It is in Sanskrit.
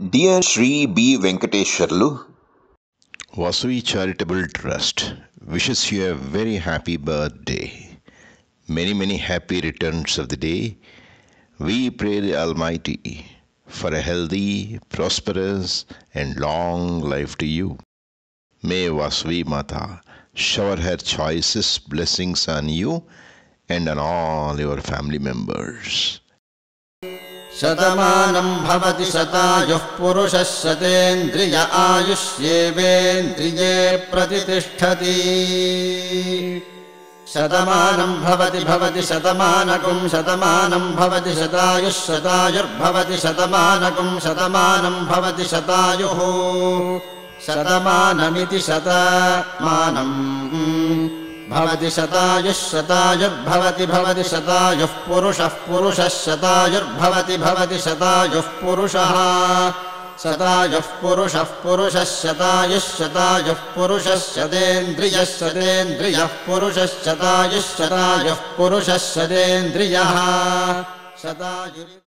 Dear Sri B. Venkateswarlu, Vasavi Charitable Trust wishes you a very happy birthday. Many happy returns of the day. We pray the Almighty for a healthy, prosperous, and long life to you. May Vasavi Mata shower her choicest blessings on you and on all your family members. शतमानं भवति शतायुः पुरुषः शतेन्द्रिय आयुष्येवेन्द्रिये प्रतिष्ठति शतमानं भवति शतमानकं शतमानं भवति शतायुः शतायुर्भवति शतमानकं शतमानं भवति शतायुः शतमानमिति शतमानम् भवति शतायुः शतायुर्भवति शतायुः पुरुषः शतायुर्भवति शतायुः पुरुषः शतायुः पुरुषः शतायुः पुरुषः शतेन्द्रियः पुरुषः शतायुः पुरुषः शतेन्द्रियः शतायुः